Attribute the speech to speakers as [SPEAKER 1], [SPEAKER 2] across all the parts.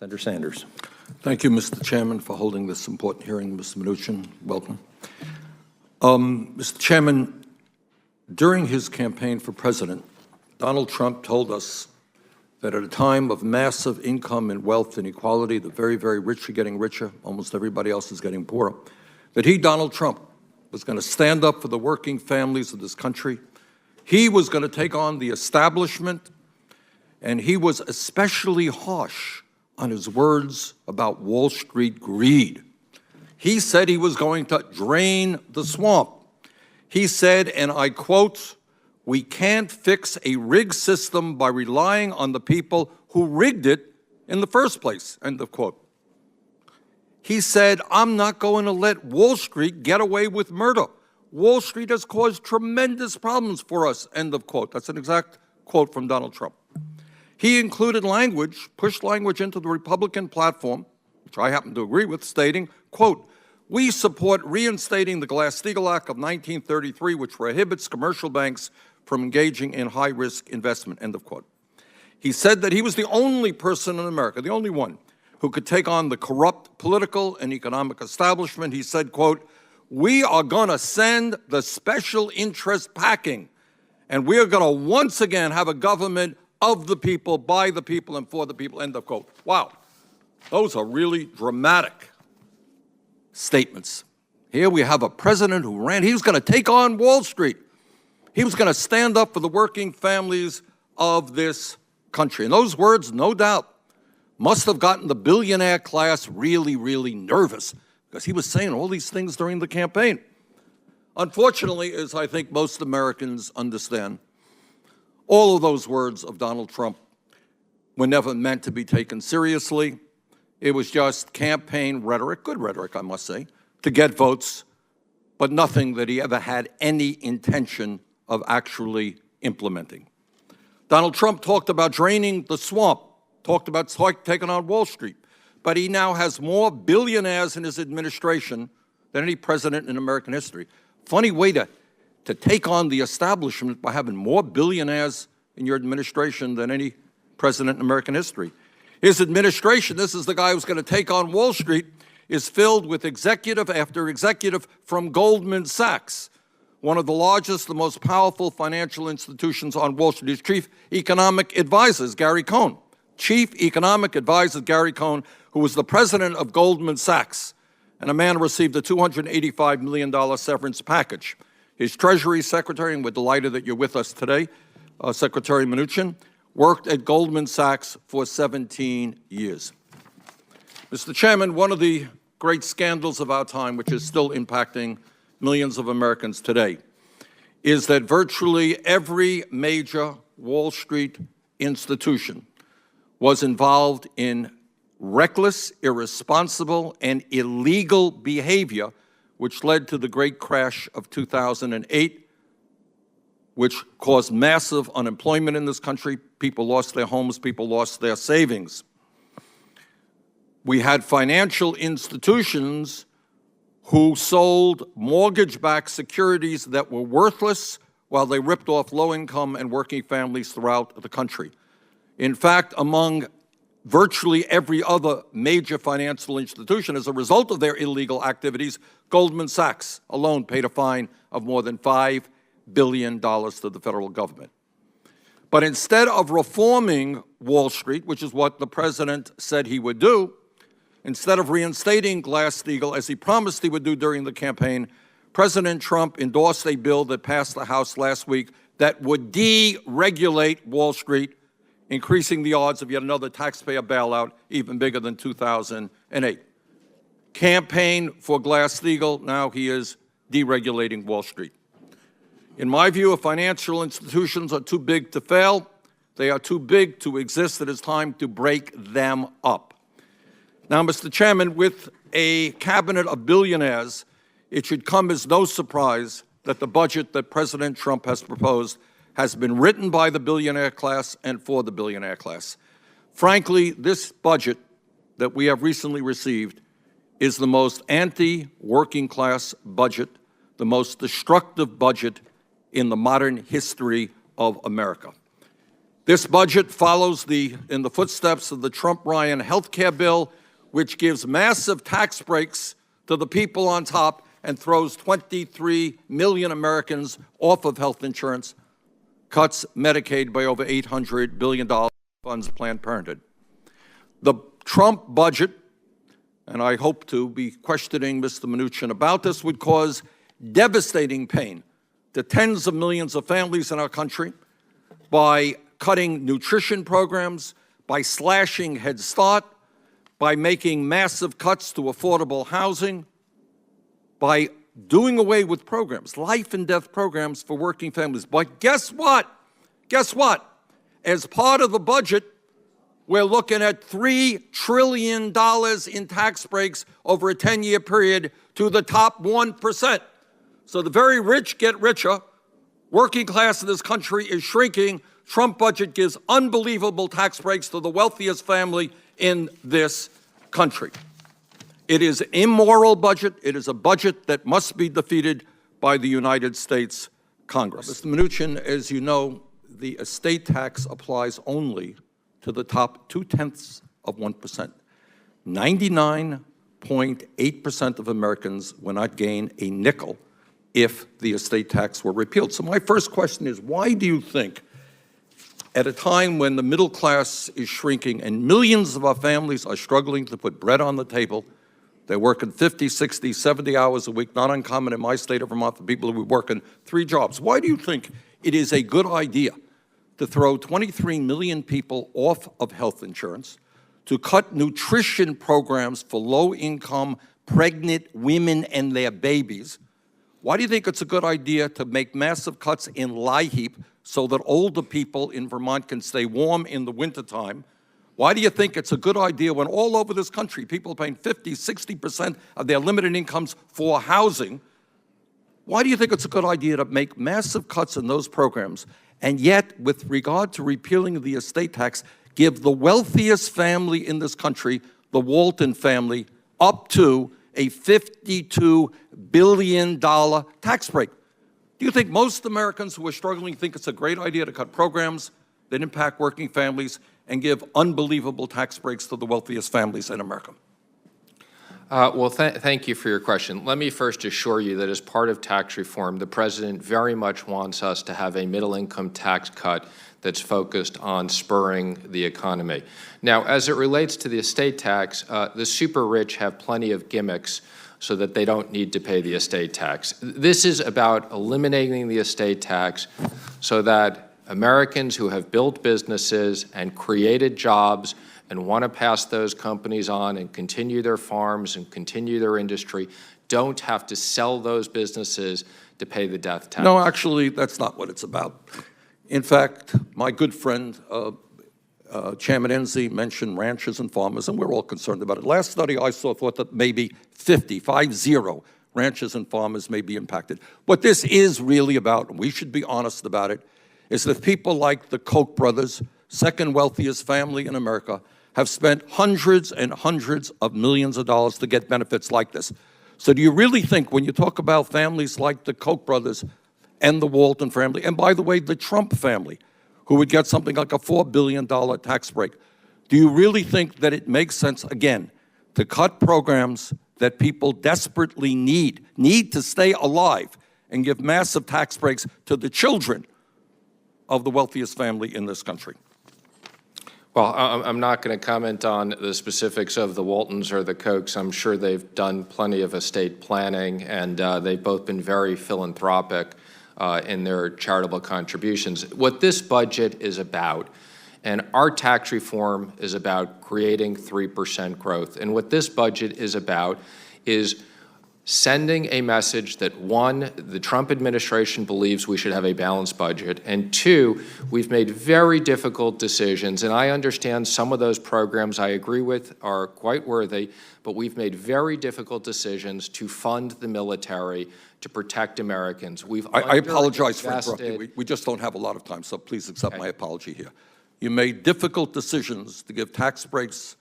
[SPEAKER 1] Senator Sanders.
[SPEAKER 2] Thank you, Mr. Chairman, for holding this important hearing. Mr. Mnuchin, welcome. Mr. Chairman, during his campaign for president, Donald Trump told us that at a time of massive income and wealth inequality, the very, very rich are getting richer, almost everybody else is getting poorer, that he, Donald Trump, was going to stand up for the working families of this country. He was going to take on the establishment, and he was especially harsh on his words about Wall Street greed. He said he was going to drain the swamp. He said, and I quote, "We can't fix a rigged system by relying on the people who rigged it in the first place," end of quote. He said, "I'm not going to let Wall Street get away with murder. Wall Street has caused tremendous problems for us," end of quote. That's an exact quote from Donald Trump. He included language, pushed language into the Republican platform, which I happen to agree with, stating, quote, "We support reinstating the Glass-Steagall Act of 1933, which prohibits commercial banks from engaging in high-risk investment," end of quote. He said that he was the only person in America, the only one, who could take on the corrupt political and economic establishment. He said, quote, "We are going to send the special interest packing, and we are going to once again have a government of the people, by the people, and for the people," end of quote. Wow, those are really dramatic statements. Here we have a president who he was going to take on Wall Street. He was going to stand up for the working families of this country. And those words, no doubt, must have gotten the billionaire class really, really nervous, because he was saying all these things during the campaign. Unfortunately, as I think most Americans understand, all of those words of Donald Trump were never meant to be taken seriously. It was just campaign rhetoric, good rhetoric, I must say, to get votes, but nothing that he ever had any intention of actually implementing. Donald Trump talked about draining the swamp, talked about taking on Wall Street, but he now has more billionaires in his administration than any president in American history. Funny way to take on the establishment by having more billionaires in your administration than any president in American history. His administration, this is the guy who's going to take on Wall Street, is filled with executive after executive from Goldman Sachs, one of the largest, the most powerful financial institutions on Wall Street. His chief economic advisor is Gary Cohn. Chief economic advisor Gary Cohn, who was the president of Goldman Sachs, and a man who received a $285 million severance package. His Treasury Secretary, and we're delighted that you're with us today, Secretary Mnuchin, worked at Goldman Sachs for 17 years. Mr. Chairman, one of the great scandals of our time, which is still impacting millions of Americans today, is that virtually every major Wall Street institution was involved in reckless, irresponsible, and illegal behavior, which led to the great crash of 2008, which caused massive unemployment in this country. People lost their homes, people lost their savings. We had financial institutions who sold mortgage-backed securities that were worthless while they ripped off low-income and working families throughout the country. In fact, among virtually every other major financial institution, as a result of their illegal activities, Goldman Sachs alone paid a fine of more than $5 billion to the federal government. But instead of reforming Wall Street, which is what the president said he would do, instead of reinstating Glass-Steagall, as he promised he would do during the campaign, President Trump endorsed a bill that passed the House last week that would deregulate Wall Street, increasing the odds of yet another taxpayer bailout even bigger than 2008. Campaign for Glass-Steagall, now he is deregulating Wall Street. In my view, if financial institutions are too big to fail, they are too big to exist. It is time to break them up. Now, Mr. Chairman, with a cabinet of billionaires, it should come as no surprise that the budget that President Trump has proposed has been written by the billionaire class and for the billionaire class. Frankly, this budget that we have recently received is the most anti-working class budget, the most destructive budget in the modern history of America. This budget follows in the footsteps of the Trump-Ryan health care bill, which gives massive tax breaks to the people on top and throws 23 million Americans off of health insurance, cuts Medicaid by over $800 billion, funds Planned Parenthood. The Trump budget, and I hope to be questioning Mr. Mnuchin about this, would cause devastating pain to tens of millions of families in our country by cutting nutrition programs, by slashing Head Start, by making massive cuts to affordable housing, by doing away with programs, life and death programs for working families. But guess what? Guess what? As part of the budget, we're looking at $3 trillion in tax breaks over a 10-year period to the top 1%. So the very rich get richer. Working class in this country is shrinking. Trump budget gives unbelievable tax breaks to the wealthiest family in this country. It is an immoral budget. It is a budget that must be defeated by the United States Congress. Mr. Mnuchin, as you know, the estate tax applies only to the top 0.2%. 99.8% of Americans will not gain a nickel if the estate tax were repealed. So my first question is, why do you think, at a time when the middle class is shrinking and millions of our families are struggling to put bread on the table, they're working 50, 60, 70 hours a week, not uncommon in my state of Vermont for people who are working 3 jobs. Why do you think it is a good idea to throw 23 million people off of health insurance, to cut nutrition programs for low-income pregnant women and their babies? Why do you think it's a good idea to make massive cuts in LIHEAP so that older people in Vermont can stay warm in the wintertime? Why do you think it's a good idea when all over this country people are paying 50, 60% of their limited incomes for housing? Why do you think it's a good idea to make massive cuts in those programs and yet, with regard to repealing the estate tax, give the wealthiest family in this country, the Walton family, up to a $52 billion tax break? Do you think most Americans who are struggling think it's a great idea to cut programs that impact working families and give unbelievable tax breaks to the wealthiest families in America?
[SPEAKER 1] Well, thank you for your question. Let me first assure you that as part of tax reform, the president very much wants us to have a middle-income tax cut that's focused on spurring the economy. Now, as it relates to the estate tax, the super rich have plenty of gimmicks so that they don't need to pay the estate tax. This is about eliminating the estate tax so that Americans who have built businesses and created jobs and want to pass those companies on and continue their farms and continue their industry don't have to sell those businesses to pay the death tax.
[SPEAKER 2] No, actually, that's not what it's about. In fact, my good friend, Chairman Enzi, mentioned ranchers and farmers, and we're all concerned about it. Last study I saw thought that maybe 50 ranchers and farmers may be impacted. What this is really about, and we should be honest about it, is that people like the Koch brothers, second wealthiest family in America, have spent hundreds and hundreds of millions of dollars to get benefits like this. So do you really think when you talk about families like the Koch brothers and the Walton family, and by the way, the Trump family, who would get something like a $4 billion tax break, do you really think that it makes sense, again, to cut programs that people desperately need to stay alive, and give massive tax breaks to the children of the wealthiest family in this country?
[SPEAKER 1] Well, I'm not going to comment on the specifics of the Waltons or the Kochs. I'm sure they've done plenty of estate planning, and they've both been very philanthropic in their charitable contributions. What this budget is about, and our tax reform is about creating 3% growth. And what this budget is about is sending a message that, one, the Trump administration believes we should have a balanced budget, and two, we've made very difficult decisions, and I understand some of those programs I agree with are quite worthy, but we've made very difficult decisions to fund the military to protect Americans.
[SPEAKER 2] I apologize for interrupting. We just don't have a lot of time, so please accept my apology here. You made difficult decisions to give tax breaks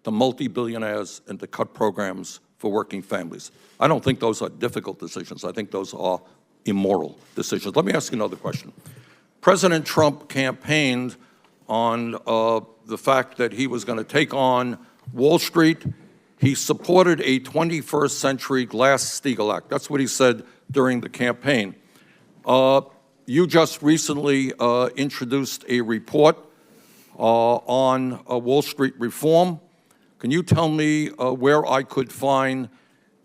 [SPEAKER 2] to multi-billionaires and to cut programs for working families. I don't think those are difficult decisions. I think those are immoral decisions. Let me ask you another question. President Trump campaigned on the fact that he was going to take on Wall Street. He supported a 21st Century Glass-Steagall Act. That's what he said during the campaign. You just recently introduced a report on Wall Street reform. Can you tell me where I could find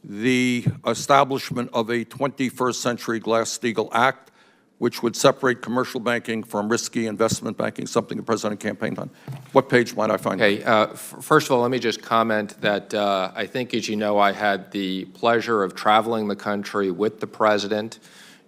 [SPEAKER 2] the establishment of a 21st Century Glass-Steagall Act, which would separate commercial banking from risky investment banking, something the president campaigned on? What page might I find?
[SPEAKER 1] Okay, first of all, let me just comment that I think, as you know, I had the pleasure of traveling the country with the president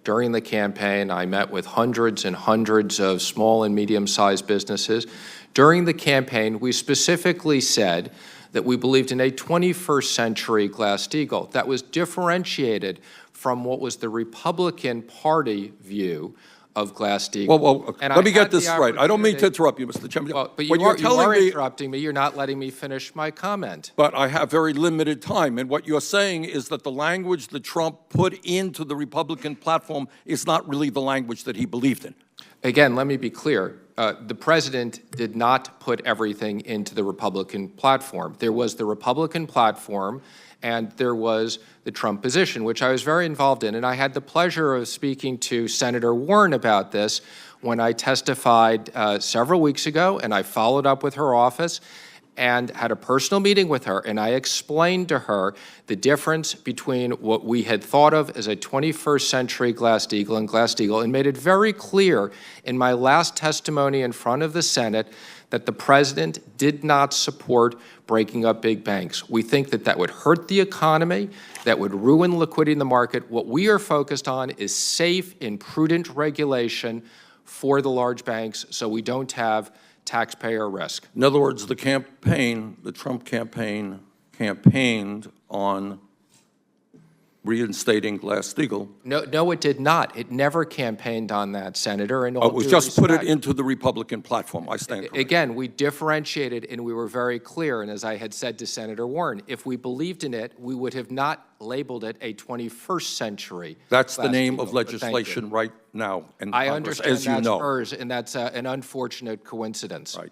[SPEAKER 1] during the campaign. I met with hundreds and hundreds of small and medium-sized businesses. During the campaign, we specifically said that we believed in a 21st century Glass-Steagall that was differentiated from what was the Republican Party view of Glass-Steagall.
[SPEAKER 2] Well, let me get this right. I don't mean to interrupt you, Mr. Chairman.
[SPEAKER 1] Well, but you are interrupting me. You're not letting me finish my comment.
[SPEAKER 2] But I have very limited time, and what you're saying is that the language that Trump put into the Republican platform is not really the language that he believed in.
[SPEAKER 1] Again, let me be clear. The president did not put everything into the Republican platform. There was the Republican platform, and there was the Trump position, which I was very involved in. And I had the pleasure of speaking to Senator Warren about this when I testified several weeks ago, and I followed up with her office and had a personal meeting with her, and I explained to her the difference between what we had thought of as a 21st century Glass-Steagall and Glass-Steagall, and made it very clear in my last testimony in front of the Senate that the president did not support breaking up big banks. We think that that would hurt the economy, that would ruin liquidity in the market. What we are focused on is safe and prudent regulation for the large banks so we don't have taxpayer risk.
[SPEAKER 2] In other words, the Trump campaign campaigned on reinstating Glass-Steagall.
[SPEAKER 1] No, it did not. It never campaigned on that, Senator. In all
[SPEAKER 2] It was just put it into the Republican platform. I stand corrected.
[SPEAKER 1] Again, we differentiated and we were very clear. And as I had said to Senator Warren, if we believed in it, we would have not labeled it a 21st century.
[SPEAKER 2] That's the name of legislation right now in Congress,
[SPEAKER 1] I understand
[SPEAKER 2] as you
[SPEAKER 1] that's
[SPEAKER 2] know.
[SPEAKER 1] hers, and that's an unfortunate coincidence.
[SPEAKER 2] Right.